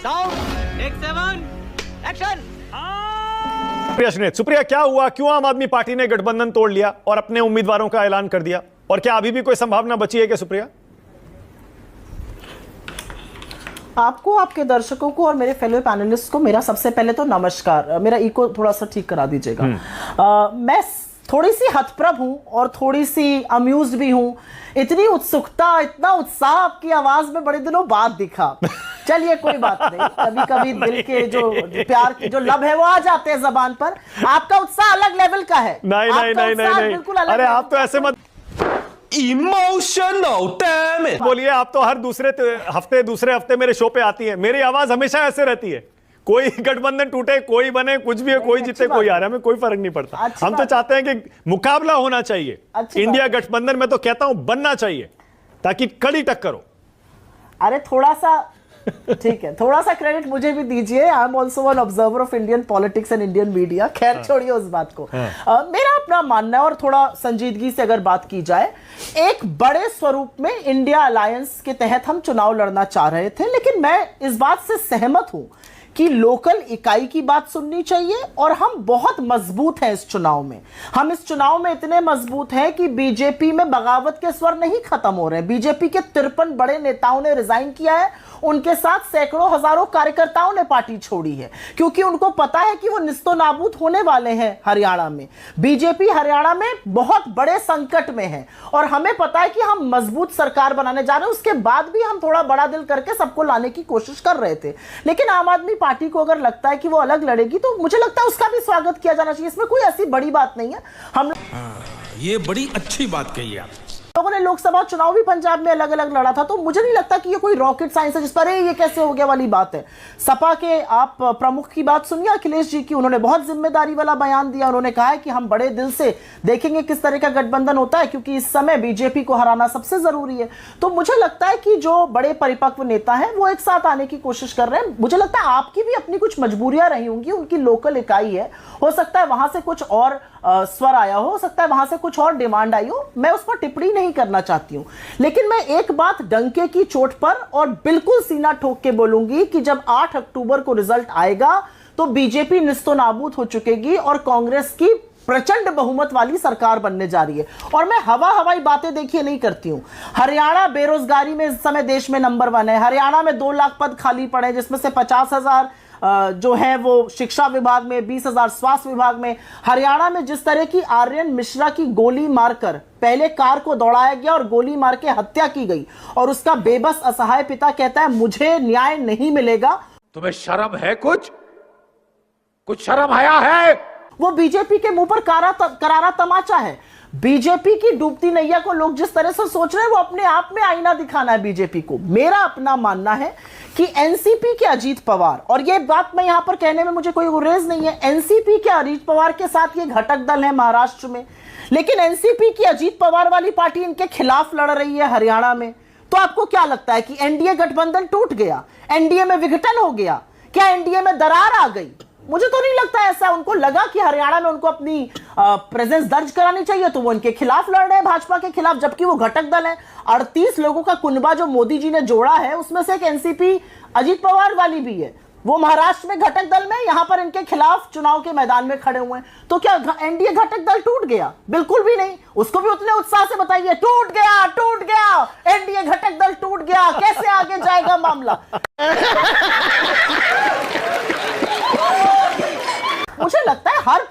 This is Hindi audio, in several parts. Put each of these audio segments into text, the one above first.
Sound take 7 action. सुप्रिया, क्या हुआ? क्यों आम आदमी पार्टी ने गठबंधन तोड़ लिया और अपने उम्मीदवारों का ऐलान कर दिया? और क्या अभी भी कोई संभावना बची है क्या सुप्रिया? आपको, आपके दर्शकों को और मेरे फेलो पैनलिस्ट को मेरा सबसे पहले तो नमस्कार। मेरा इको थोड़ा सा ठीक करा दीजिएगा। मैं थोड़ी सी हतप्रभ हूं और थोड़ी सी अम्यूज्ड भी हूं। इतनी उत्सुकता, इतना उत्साह आपकी आवाज में बड़े दिनों बाद दिखा। चलिए कोई बात नहीं, कभी कभी दिल के जो प्यार के जो लब है वो आ जाते हैं जबान पर। आपका उत्साह अलग लेवल का है। नहीं, बिल्कुल अलग। अरे आप तो ऐसे मत इमोशनल डैम इट बोलिए। आप तो हर दूसरे हफ्ते मेरे शो पे आती है। मेरी आवाज हमेशा ऐसे रहती है। कोई गठबंधन टूटे, कोई बने, कुछ भी है, कोई जीते कोई हारे, हमें कोई फर्क नहीं पड़ता। हम तो चाहते हैं कि मुकाबला होना चाहिए। इंडिया गठबंधन में तो कहता हूं बनना चाहिए ताकि कड़ी टक्कर हो। अरे थोड़ा सा ठीक है, थोड़ा सा क्रेडिट मुझे भी दीजिए। I am also an observer of Indian politics and Indian media. खैर छोड़िए उस बात को। मेरा अपना मानना है, और थोड़ा संजीदगी से अगर बात की जाए, एक बड़े स्वरूप में इंडिया अलायंस के तहत हम चुनाव लड़ना चाह रहे थे। लेकिन मैं इस बात से सहमत हूं कि लोकल इकाई की बात सुननी चाहिए, और हम बहुत मजबूत हैं इस चुनाव में। हम इस चुनाव में इतने मजबूत हैं कि बीजेपी में बगावत के स्वर नहीं खत्म हो रहे हैं। बीजेपी के 53 बड़े नेताओं ने रिजाइन किया है, उनके साथ सैकड़ों हजारों कार्यकर्ताओं ने पार्टी छोड़ी है, क्योंकि उनको पता है कि वो निस्तो नाबूद होने वाले हैं हरियाणा में। बीजेपी हरियाणा में बहुत बड़े संकट में है, और हमें पता है कि हम मजबूत सरकार बनाने जा रहे हैं। उसके बाद भी हम थोड़ा बड़ा दिल करके सबको लाने की कोशिश कर रहे थे। लेकिन आम आदमी पार्टी को अगर लगता है कि वो अलग लड़ेगी, तो मुझे लगता है उसका भी स्वागत किया जाना चाहिए। इसमें कोई ऐसी बड़ी बात नहीं है। हम ये बड़ी अच्छी बात कही आप। लोगों ने लोकसभा चुनाव भी पंजाब में अलग अलग लड़ा था, तो मुझे नहीं लगता कि ये कोई रॉकेट साइंस है जिस पर ये कैसे हो गया वाली बात है। सपा के आप प्रमुख की बात सुनिए, अखिलेश जी की। उन्होंने बहुत जिम्मेदारी वाला बयान दिया। उन्होंने कहा है कि हम बड़े दिल से देखेंगे किस तरह का गठबंधन होता है, क्योंकि इस समय बीजेपी को हराना सबसे जरूरी है। तो मुझे लगता है कि जो बड़े परिपक्व नेता हैं वो एक साथ आने की कोशिश कर रहे हैं। मुझे लगता है आपकी भी अपनी कुछ मजबूरियां रही होंगी। उनकी लोकल इकाई है, हो सकता है वहां से कुछ और स्वर आया हो सकता है वहां से कुछ और डिमांड आई हो। मैं उस पर टिप्पणी नहीं करना चाहती हूं, लेकिन मैं एक बात डंके की चोट पर और बिल्कुल सीना ठोक के बोलूंगी कि जब 8 अक्टूबर को रिजल्ट आएगा तो बीजेपी निस्तो नाबूद हो चुकेगी और कांग्रेस की प्रचंड बहुमत वाली सरकार बनने जा रही है। और मैं हवाई बातें देखिए नहीं करती हूं। हरियाणा बेरोजगारी में इस समय देश में नंबर 1 है। हरियाणा में 2 लाख पद खाली पड़े, जिसमें से 50,000 जो है वो शिक्षा विभाग में, 20,000 स्वास्थ्य विभाग में। हरियाणा में जिस तरह की आर्यन मिश्रा की गोली मारकर पहले कार को दौड़ाया गया और गोली मार के हत्या की गई, और उसका बेबस असहाय पिता कहता है मुझे न्याय नहीं मिलेगा। तुम्हें शर्म है? कुछ शर्म आया है? वो बीजेपी के मुंह पर करारा तमाचा है। बीजेपी की डूबती नैया को लोग जिस तरह से सोच रहे हैं, वो अपने आप में आईना दिखाना है बीजेपी को। मेरा अपना मानना है कि एनसीपी के अजीत पवार, और ये बात मैं यहां पर कहने में मुझे कोई गुरेज नहीं है, एनसीपी के अजीत पवार के साथ ये घटक दल है महाराष्ट्र में, लेकिन एनसीपी की अजीत पवार वाली पार्टी इनके खिलाफ लड़ रही है हरियाणा में। तो आपको क्या लगता है कि एनडीए गठबंधन टूट गया? एनडीए में विघटन हो गया? क्या एनडीए में दरार आ गई? मुझे तो नहीं लगता ऐसा। उनको लगा कि हरियाणा में उनको अपनी प्रेजेंस दर्ज करानी चाहिए, तो वो इनके खिलाफ लड़ रहे हैं, भाजपा के खिलाफ, जबकि वो घटक दल है। 38 लोगों का कुनबा जो मोदी जी ने जोड़ा है, उसमें से एक एनसीपी अजीत पवार वाली भी है। वो महाराष्ट्र में घटक दल में, यहां पर इनके खिलाफ चुनाव के मैदान में खड़े हुए हैं। तो क्या एनडीए घटक दल टूट गया? बिल्कुल भी नहीं। उसको भी उतने उत्साह से बताइए, टूट गया, एनडीए घटक दल टूट गया, कैसे आगे जाएगा मामला। मुझे लगता है हर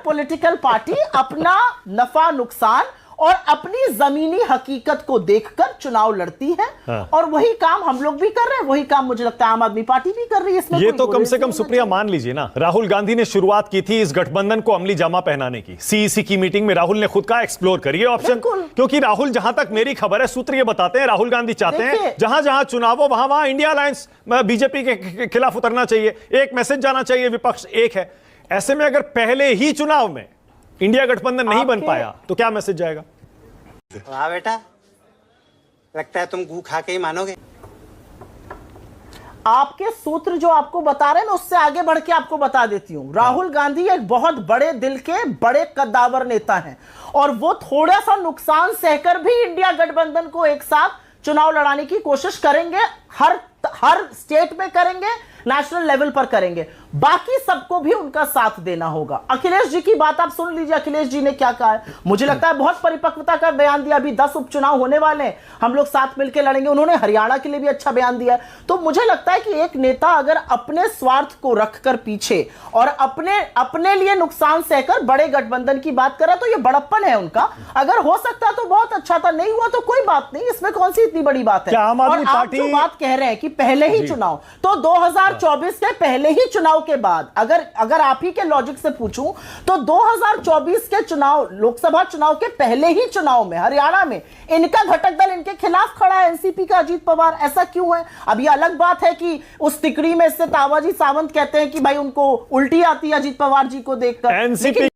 पॉलिटिकल पार्टी अपना नफा नुकसान और अपनी जमीनी हकीकत को देखकर चुनाव लड़ती है। और वही काम हम लोग भी कर रहे हैं, वही काम मुझे लगता है आम आदमी पार्टी भी कर रही है। इसमें ये तो कम से कम सुप्रिया मान लीजिए ना, राहुल गांधी ने शुरुआत की थी इस गठबंधन को अमली जामा पहनाने की। सीईसी की मीटिंग में राहुल ने खुद का एक्सप्लोर करिए ऑप्शन, क्योंकि राहुल, जहां तक मेरी खबर है, सूत्र ये बताते हैं राहुल गांधी चाहते हैं जहां जहां चुनाव हो वहां इंडिया अलायंस बीजेपी के खिलाफ उतरना चाहिए, एक मैसेज जाना चाहिए, विपक्ष एक है। ऐसे में अगर पहले ही चुनाव में इंडिया गठबंधन नहीं बन पाया तो क्या मैसेज जाएगा? वाह बेटा, लगता है तुम गू खा के ही मानोगे। आपके सूत्र जो आपको बता रहे हैं, मैं उससे आगे बढ़ के आपको बता देती हूं। राहुल गांधी एक बहुत बड़े दिल के बड़े कद्दावर नेता हैं, और वो थोड़ा सा नुकसान सहकर भी इंडिया गठबंधन को एक साथ चुनाव लड़ाने की कोशिश करेंगे। हर स्टेट में करेंगे, नेशनल लेवल पर करेंगे, बाकी सबको भी उनका साथ देना होगा। अखिलेश जी की बात आप सुन लीजिए, अखिलेश जी ने क्या कहा है। मुझे लगता है बहुत परिपक्वता का बयान दिया। अभी 10 उपचुनाव होने वाले हैं, हम लोग साथ मिलकर लड़ेंगे। उन्होंने हरियाणा के लिए भी अच्छा बयान दिया है। तो मुझे लगता है कि एक नेता अगर अपने स्वार्थ को रखकर पीछे और अपने लिए नुकसान सहकर बड़े गठबंधन की बात कर रहा तो ये बड़प्पन है उनका। अगर हो सकता तो बहुत अच्छा था, नहीं हुआ तो कोई बात नहीं, इसमें कौन सी इतनी बड़ी बात है। क्या आम आदमी और आप पार्टी जो बात कह रहे हैं कि पहले ही चुनाव, तो 2024 के पहले ही चुनाव के बाद, अगर आप ही के लॉजिक से पूछूं तो 2024 के चुनाव, लोकसभा चुनाव के पहले ही चुनाव में हरियाणा में इनका घटक दल इनके खिलाफ खड़ा है, एनसीपी का अजीत पवार। ऐसा क्यों है? अब ये अलग बात है कि उस तिकड़ी में से तावाजी सावंत कहते हैं कि भाई उनको उल्टी आती है अजीत पवार जी को देखकर। एनसीपी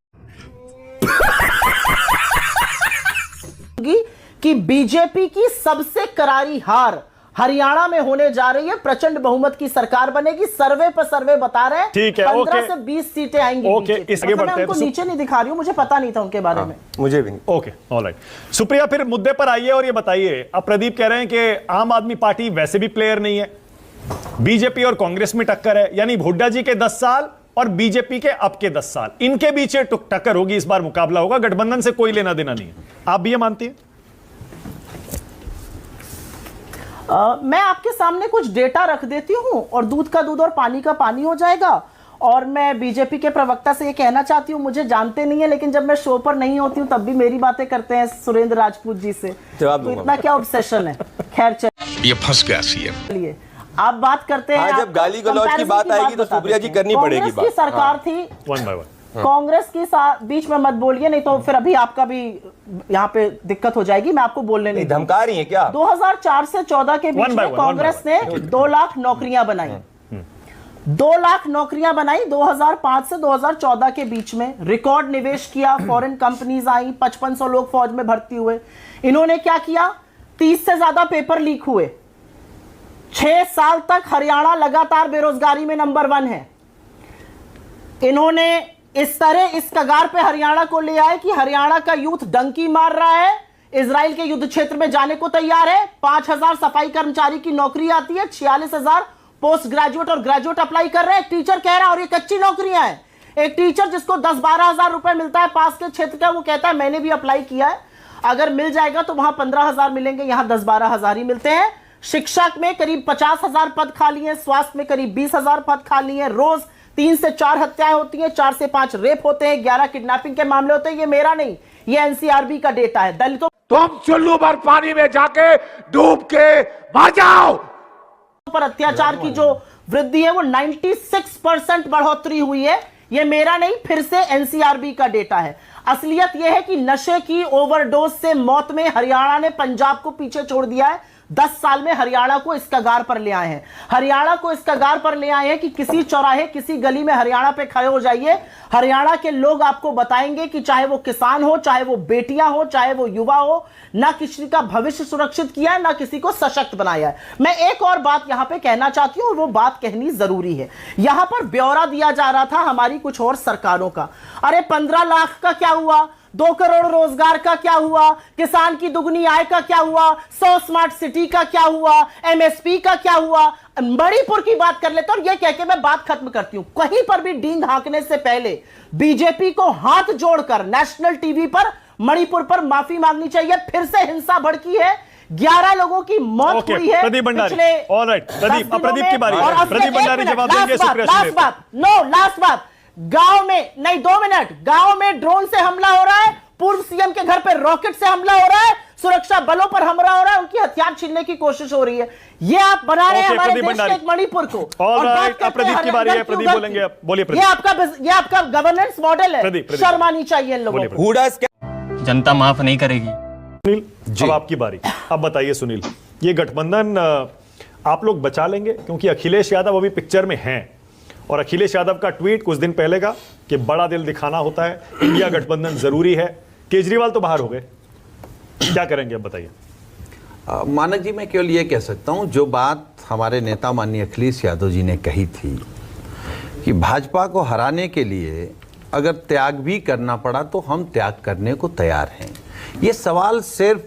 कि बीजेपी की सबसे करारी हार हरियाणा में होने जा रही है, प्रचंड बहुमत की सरकार बनेगी। सर्वे पर सर्वे बता रहे हैं, ठीक है, 15 ओके। से 20 सीटें आएंगी। ओके, इसके बढ़ते हैं। मैं उनको नीचे नहीं दिखा रही हूं, मुझे पता नहीं था उनके बारे में। मुझे भी नहीं। Okay, alright. सुप्रिया, फिर मुद्दे पर आइए और ये बताइए, अब प्रदीप कह रहे हैं कि आम आदमी पार्टी वैसे भी प्लेयर नहीं है, बीजेपी और कांग्रेस में टक्कर है, यानी हुड्डा जी के 10 साल और बीजेपी के अब के 10 साल, इनके बीच टक्कर होगी, इस बार मुकाबला होगा, गठबंधन से कोई लेना देना नहीं है। आप भी ये मानती हैं? मैं आपके सामने कुछ डेटा रख देती हूं और दूध का दूध और पानी का पानी हो जाएगा। और मैं बीजेपी के प्रवक्ता से ये कहना चाहती हूं, मुझे जानते नहीं है, लेकिन जब मैं शो पर नहीं होती हूं तब भी मेरी बातें करते हैं सुरेंद्र राजपूत जी से, तो इतना क्या ऑब्सेशन है। खैर चलिए, ये फंस गया सीएम। चलिए आप बात करते हैं। जब गाली गलौज की बात आएगी तो सुप्रिया जी करनी पड़ेगी बात। कांग्रेस की सरकार थी, वन बाय वन। कांग्रेस की बीच में मत बोलिए, नहीं तो फिर अभी आपका भी यहाँ पे दिक्कत हो जाएगी। मैं आपको बोलने नहीं धमका रही है क्या? 2004 से 14 के बीच में कांग्रेस ने 2 लाख नौकरियां बनाई, 2 लाख नौकरियां बनाई। 2005 से 2014 के बीच में रिकॉर्ड निवेश किया, फॉरेन कंपनीज आई, 5500 लोग फौज में भर्ती हुए। इन्होंने क्या किया? 30 से ज्यादा पेपर लीक हुए। 6 साल तक हरियाणा लगातार बेरोजगारी में नंबर 1 है। इन्होंने इस तरह इस कगार पे हरियाणा को ले आए कि हरियाणा का यूथ डंकी मार रहा है, इजराइल के युद्ध क्षेत्र में जाने को तैयार है। 5000 सफाई कर्मचारी की नौकरी आती है, 46,000 पोस्ट ग्रेजुएट और ग्रेजुएट अप्लाई कर रहे हैं। टीचर कह रहा है, और ये कच्ची नौकरियां हैं। एक टीचर जिसको 10-12 हजार रुपए मिलता है पास के क्षेत्र का, वो कहता है मैंने भी अप्लाई किया है, अगर मिल जाएगा तो वहां 15,000 मिलेंगे, यहां 10-12 हजार ही मिलते हैं। शिक्षा में करीब 50,000 पद खाली हैं, स्वास्थ्य में करीब 20,000 पद खाली हैं। रोज 3 से 4 हत्याएं होती हैं, 4 से 5 रेप होते हैं, 11 किडनैपिंग के मामले होते हैं। ये मेरा नहीं, ये एनसीआरबी का डेटा है। दलितों तुम चुल्लू भर पानी में जाके डूब के मर जाओ। पर अत्याचार की जो वृद्धि है वो 96% बढ़ोतरी हुई है। ये मेरा नहीं, फिर से एनसीआरबी का डेटा है। असलियत यह है कि नशे की ओवरडोज से मौत में हरियाणा ने पंजाब को पीछे छोड़ दिया है। 10 साल में हरियाणा को इस कगार पर ले आए हैं। हरियाणा को इस कगार पर ले आए हैं कि किसी चौराहे, किसी गली में हरियाणा पे खड़े हो जाइए, हरियाणा के लोग आपको बताएंगे कि चाहे वो किसान हो, चाहे वो बेटियां हो, चाहे वो युवा हो, ना किसी का भविष्य सुरक्षित किया है, ना किसी को सशक्त बनाया है। मैं एक और बात यहां पे कहना चाहती हूं और वो बात कहनी जरूरी है। यहां पर ब्यौरा दिया जा रहा था हमारी कुछ और सरकारों का। अरे 15 लाख का क्या हुआ, 2 करोड़ रोजगार का क्या हुआ, किसान की दुगनी आय का क्या हुआ, 100 स्मार्ट सिटी का क्या हुआ, एमएसपी का क्या हुआ। मणिपुर की बात कर लेते और ये कह के मैं बात खत्म करती हूं, कहीं पर भी डींग हाँकने से पहले बीजेपी को हाथ जोड़कर नेशनल टीवी पर मणिपुर पर माफी मांगनी चाहिए। फिर से हिंसा भड़की है, 11 लोगों की मौत हुई है। प्रदीप भंडारी, ऑलराइट, प्रदीप की बारी है। प्रदीप भंडारी जवाब देंगे। लास्ट बात, गांव में नहीं, 2 मिनट, गांव में ड्रोन से हमला हो रहा है, पूर्व सीएम के घर पे रॉकेट से हमला हो रहा है, सुरक्षा बलों पर हमला हो रहा है, उनकी हथियार छीनने की कोशिश हो रही है। ये आप बना रहे हैं हमारे देश के एक मणिपुर को। और प्रदीप की बारी है, प्रदीप बोलेंगे। बोलिए प्रदीप। ये आपका गवर्नेंस मॉडल है, शर्म आनी चाहिए इन लोगों को। जनता माफ नहीं करेगी। सुनील, अब आपकी बारी। अब बताइए सुनील, ये गठबंधन आप लोग बचा लेंगे? क्योंकि अखिलेश यादव अभी पिक्चर में हैं और अखिलेश यादव का ट्वीट कुछ दिन पहले का कि बड़ा दिल दिखाना होता है, इंडिया गठबंधन जरूरी है। केजरीवाल तो बाहर हो गए, क्या करेंगे अब बताइए? मानक जी, मैं केवल ये कह सकता हूं, जो बात हमारे नेता माननीय अखिलेश यादव जी ने कही थी कि भाजपा को हराने के लिए अगर त्याग भी करना पड़ा तो हम त्याग करने को तैयार हैं। ये सवाल सिर्फ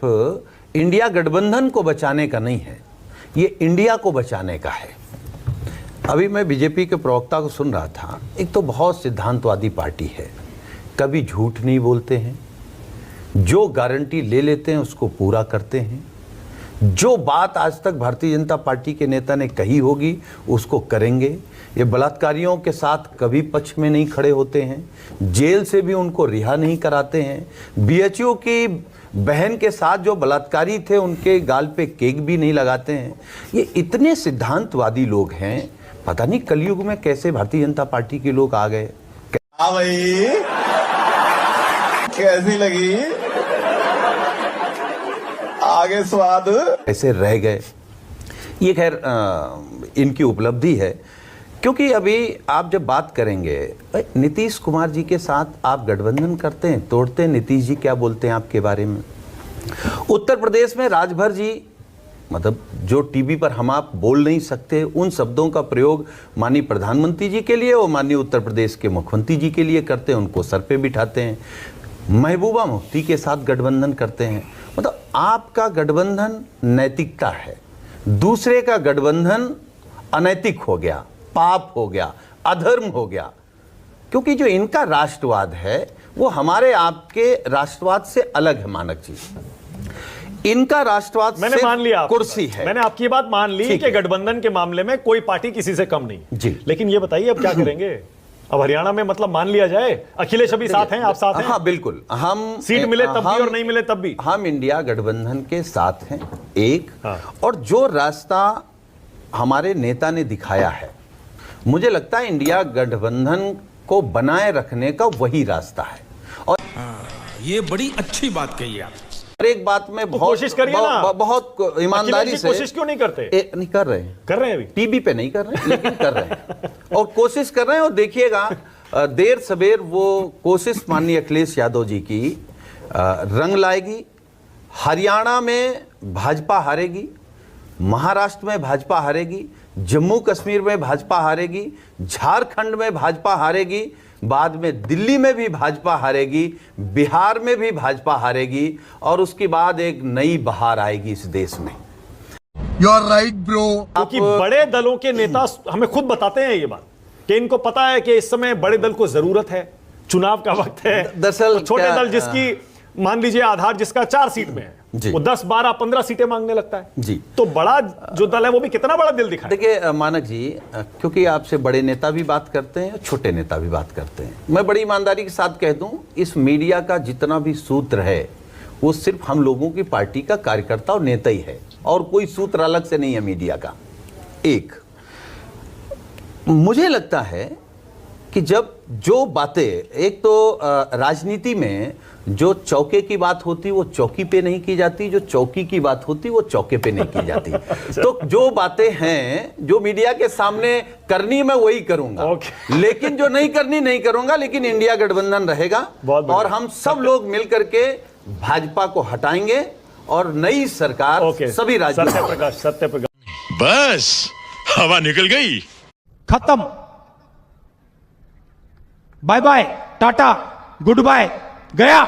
इंडिया गठबंधन को बचाने का नहीं है, ये इंडिया को बचाने का है। अभी मैं बीजेपी के प्रवक्ता को सुन रहा था, एक तो बहुत सिद्धांतवादी पार्टी है, कभी झूठ नहीं बोलते हैं, जो गारंटी ले लेते हैं उसको पूरा करते हैं, जो बात आज तक भारतीय जनता पार्टी के नेता ने कही होगी उसको करेंगे। ये बलात्कारियों के साथ कभी पक्ष में नहीं खड़े होते हैं, जेल से भी उनको रिहा नहीं कराते हैं। बीएचयू की बहन के साथ जो बलात्कारी थे उनके गाल पे केक भी नहीं लगाते हैं। ये इतने सिद्धांतवादी लोग हैं, पता नहीं कलयुग में कैसे भारतीय जनता पार्टी के लोग आ गए। हाँ भाई, कैसी लगी आगे स्वाद, ऐसे रह गए। ये खैर इनकी उपलब्धि है, क्योंकि अभी आप जब बात करेंगे नीतीश कुमार जी के साथ आप गठबंधन करते हैं, तोड़ते हैं, नीतीश जी क्या बोलते हैं आपके बारे में। उत्तर प्रदेश में राजभर जी, मतलब जो टीवी पर हम आप बोल नहीं सकते उन शब्दों का प्रयोग माननीय प्रधानमंत्री जी के लिए और माननीय उत्तर प्रदेश के मुख्यमंत्री जी के लिए करते हैं, उनको सर पे बिठाते हैं। महबूबा मुफ्ती के साथ गठबंधन करते हैं। मतलब आपका गठबंधन नैतिकता है, दूसरे का गठबंधन अनैतिक हो गया, पाप हो गया, अधर्म हो गया। क्योंकि जो इनका राष्ट्रवाद है वो हमारे आपके राष्ट्रवाद से अलग है। मानक जी, इनका राष्ट्रवाद मैंने मान लिया, कुर्सी है। मैंने आपकी बात मान ली कि गठबंधन के मामले में कोई पार्टी किसी से कम नहीं जी। लेकिन ये बताइए अब क्या करेंगे? अब हरियाणा में मतलब मान लिया जाए अखिलेश अभी साथ हैं, आप साथ हैं? हाँ बिल्कुल, हम सीट मिले तब भी और नहीं मिले तब भी हम इंडिया गठबंधन के साथ हैं एक। हाँ। और जो रास्ता हमारे नेता ने दिखाया है, मुझे लगता है इंडिया गठबंधन को बनाए रखने का वही रास्ता है। और ये बड़ी अच्छी बात कही आप। हर एक बात में बहुत कोशिश करिए ना, बहुत ईमानदारी से कोशिश क्यों नहीं करते? नहीं कर रहे हैं, कर रहे हैं अभी टीवी पे नहीं कर रहे हैं, लेकिन कर रहे हैं और कोशिश कर रहे हैं। और देखिएगा देर सवेर वो कोशिश माननीय अखिलेश यादव जी की रंग लाएगी। हरियाणा में भाजपा हारेगी, महाराष्ट्र में भाजपा हारेगी, जम्मू कश्मीर में भाजपा हारेगी, झारखंड में भाजपा हारेगी, बाद में दिल्ली में भी भाजपा हारेगी, बिहार में भी भाजपा हारेगी और उसके बाद एक नई बहार आएगी इस देश में। You are right bro. क्योंकि बड़े दलों के नेता हमें खुद बताते हैं ये बात कि इनको पता है कि इस समय बड़े दल को जरूरत है, चुनाव का वक्त है। दरअसल छोटे दल जिसकी मान लीजिए आधार जिसका 4 सीट में है वो 10, 12, 15 सीटें मांगने लगता है जी। तो बड़ा जो दल है वो भी कितना बड़ा दिल दिखाए। देखिए मानक जी, क्योंकि आपसे बड़े नेता भी बात करते हैं, छोटे नेता भी बात करते हैं, मैं बड़ी ईमानदारी के साथ कह दूं, इस मीडिया का जितना भी सूत्र है वो सिर्फ हम लोगों की पार्टी का कार्यकर्ता और नेता ही है, और कोई सूत्र अलग से नहीं है मीडिया का। एक मुझे लगता है कि जब जो बातें, एक तो राजनीति में जो चौके की बात होती वो चौकी पे नहीं की जाती, जो चौकी की बात होती वो चौके पे नहीं की जाती। तो जो बातें हैं जो मीडिया के सामने करनी मैं वही करूंगा, लेकिन जो नहीं करनी नहीं करूंगा। लेकिन इंडिया गठबंधन रहेगा और हम सब लोग मिलकर के भाजपा को हटाएंगे और नई सरकार सभी राज्यों में। सत्य प्रकाश, बस हवा निकल गई, खत्म, bye bye, tata, good bye, गया।